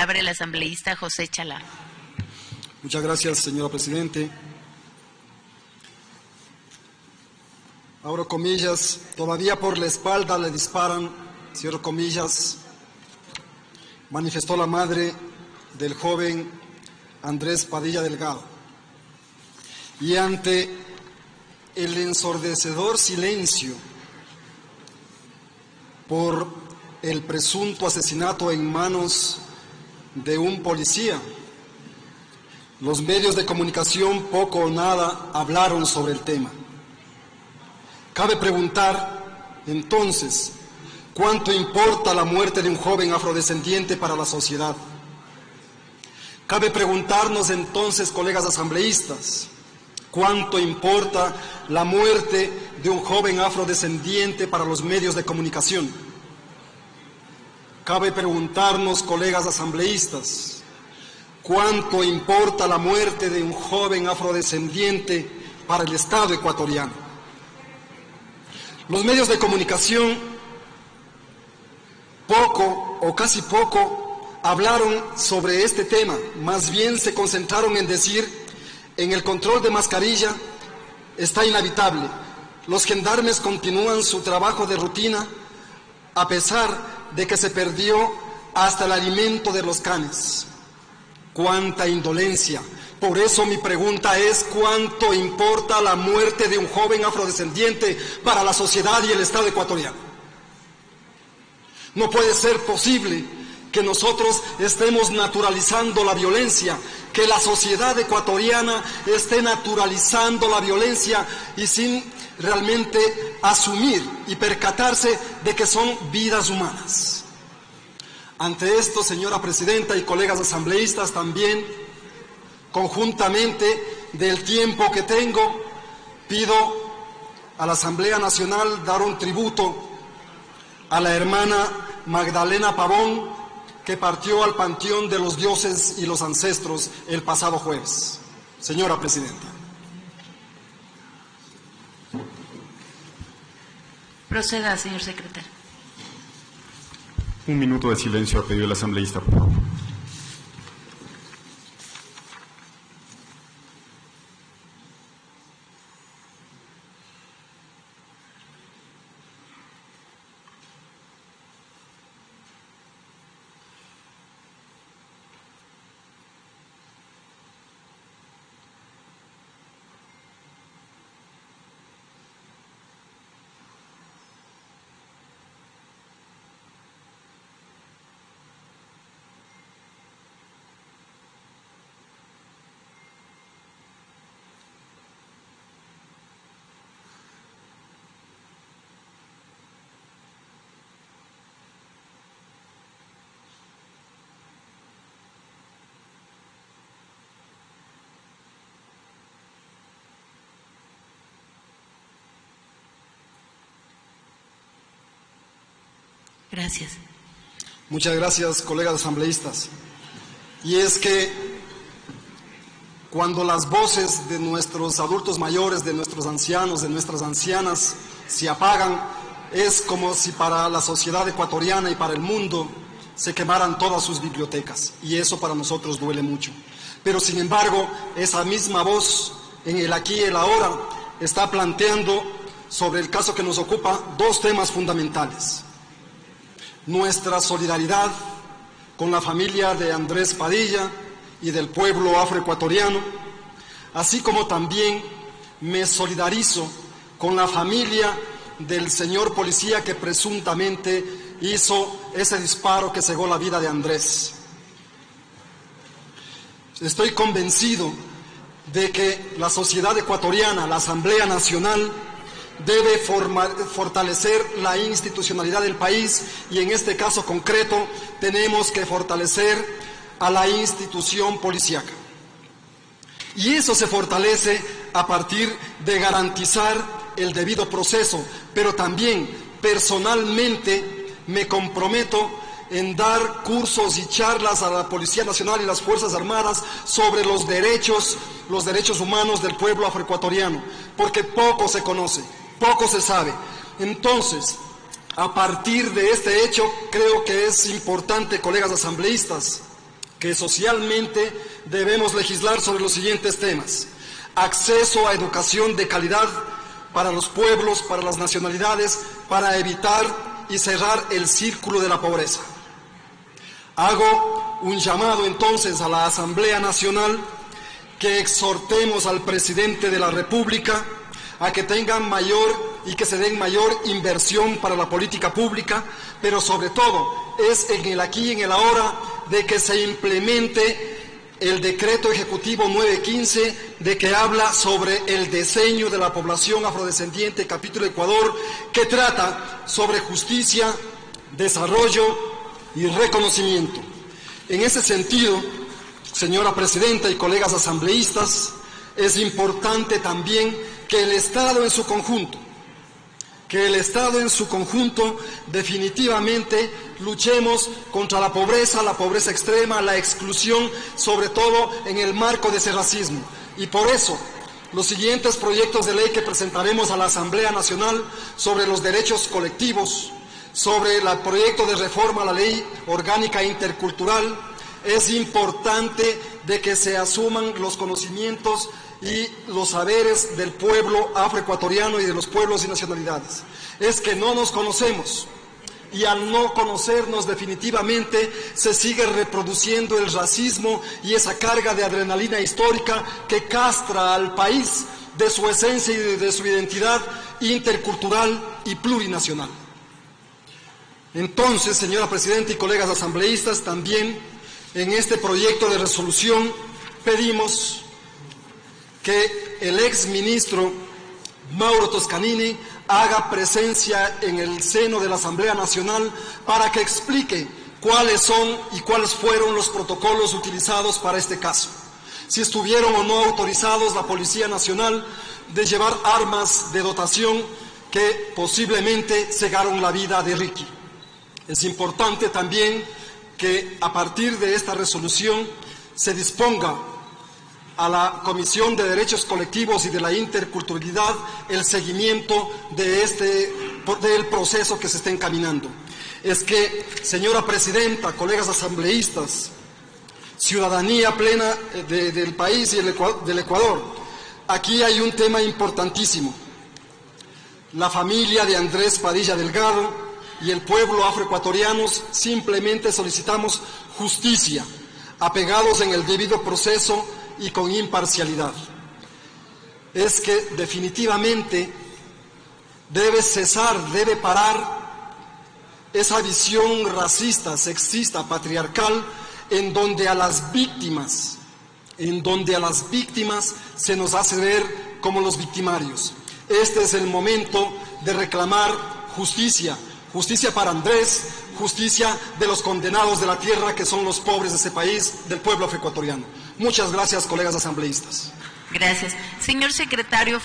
palabra el asambleísta José Chalá. Muchas gracias, señora Presidente. Abro comillas, todavía por la espalda le disparan, cierro comillas, manifestó la madre del joven Andrés Padilla Delgado. Y ante el ensordecedor silencio por el presunto asesinato en manos de un policía, los medios de comunicación poco o nada hablaron sobre el tema. Cabe preguntar, entonces, ¿cuánto importa la muerte de un joven afrodescendiente para la sociedad? Cabe preguntarnos entonces, colegas asambleístas, ¿cuánto importa la muerte de un joven afrodescendiente para los medios de comunicación? Cabe preguntarnos, colegas asambleístas, ¿cuánto importa la muerte de un joven afrodescendiente para el Estado ecuatoriano? Los medios de comunicación poco o casi poco hablaron sobre este tema, más bien se concentraron en decir, en el control de mascarilla está inhabitable, los gendarmes continúan su trabajo de rutina a pesar de que se perdió hasta el alimento de los canes. ¡Cuánta indolencia! Por eso mi pregunta es, ¿cuánto importa la muerte de un joven afrodescendiente para la sociedad y el Estado ecuatoriano? No puede ser posible que nosotros estemos naturalizando la violencia, que la sociedad ecuatoriana esté naturalizando la violencia y sin realmente asumir y percatarse de que son vidas humanas. Ante esto, señora Presidenta y colegas asambleístas, también conjuntamente del tiempo que tengo, pido a la Asamblea Nacional dar un tributo a la hermana Magdalena Pavón, que partió al Panteón de los Dioses y los Ancestros el pasado jueves. Señora Presidenta. Proceda, señor secretario. Un minuto de silencio ha pedido el asambleísta, por favor. Gracias. Muchas gracias, colegas asambleístas. Y es que cuando las voces de nuestros adultos mayores, de nuestros ancianos, de nuestras ancianas se apagan, es como si para la sociedad ecuatoriana y para el mundo se quemaran todas sus bibliotecas. Y eso para nosotros duele mucho. Pero sin embargo, esa misma voz en el aquí y el ahora está planteando sobre el caso que nos ocupa dos temas fundamentales. Nuestra solidaridad con la familia de Andrés Padilla y del pueblo afroecuatoriano, así como también me solidarizo con la familia del señor policía que presuntamente hizo ese disparo que cegó la vida de Andrés. Estoy convencido de que la sociedad ecuatoriana, la Asamblea Nacional, debe fortalecer la institucionalidad del país y en este caso concreto tenemos que fortalecer a la institución policíaca. Y eso se fortalece a partir de garantizar el debido proceso, pero también personalmente me comprometo en dar cursos y charlas a la Policía Nacional y las Fuerzas Armadas sobre los derechos humanos del pueblo afroecuatoriano, porque poco se conoce, poco se sabe. Entonces, a partir de este hecho, creo que es importante, colegas asambleístas, que socialmente debemos legislar sobre los siguientes temas: acceso a educación de calidad para los pueblos, para las nacionalidades, para evitar y cerrar el círculo de la pobreza. Hago un llamado entonces a la Asamblea Nacional que exhortemos al presidente de la República a que tengan mayor y que se den mayor inversión para la política pública, pero sobre todo es en el aquí y en el ahora de que se implemente el decreto ejecutivo 915 de que habla sobre el diseño de la población afrodescendiente, capítulo Ecuador, que trata sobre justicia, desarrollo y reconocimiento. En ese sentido, señora presidenta y colegas asambleístas, es importante también que el Estado en su conjunto definitivamente luchemos contra la pobreza extrema, la exclusión, sobre todo en el marco de ese racismo. Y por eso, los siguientes proyectos de ley que presentaremos a la Asamblea Nacional sobre los derechos colectivos, sobre el proyecto de reforma a la Ley Orgánica Intercultural, es importante de que se asuman los conocimientos y los saberes del pueblo afroecuatoriano y de los pueblos y nacionalidades. Es que no nos conocemos, y al no conocernos definitivamente se sigue reproduciendo el racismo y esa carga de adrenalina histórica que castra al país de su esencia y de su identidad intercultural y plurinacional. Entonces, señora presidenta y colegas asambleístas, también en este proyecto de resolución pedimos que el exministro Mauro Toscanini haga presencia en el seno de la Asamblea Nacional para que explique cuáles son y cuáles fueron los protocolos utilizados para este caso. Si estuvieron o no autorizados la Policía Nacional de llevar armas de dotación que posiblemente cegaron la vida de Ricky. Es importante también que a partir de esta resolución se disponga a la Comisión de Derechos Colectivos y de la Interculturalidad el seguimiento del proceso que se está encaminando. Es que, señora presidenta, colegas asambleístas, ciudadanía plena del país y del Ecuador, aquí hay un tema importantísimo. La familia de Andrés Padilla Delgado y el pueblo afroecuatoriano simplemente solicitamos justicia, apegados en el debido proceso y con imparcialidad. Es que definitivamente debe cesar, debe parar esa visión racista, sexista, patriarcal, en donde a las víctimas se nos hace ver como los victimarios. Este es el momento de reclamar justicia, justicia para Andrés, justicia de los condenados de la tierra, que son los pobres de ese país, del pueblo afroecuatoriano. Muchas gracias, colegas asambleístas. Gracias. Señor secretario.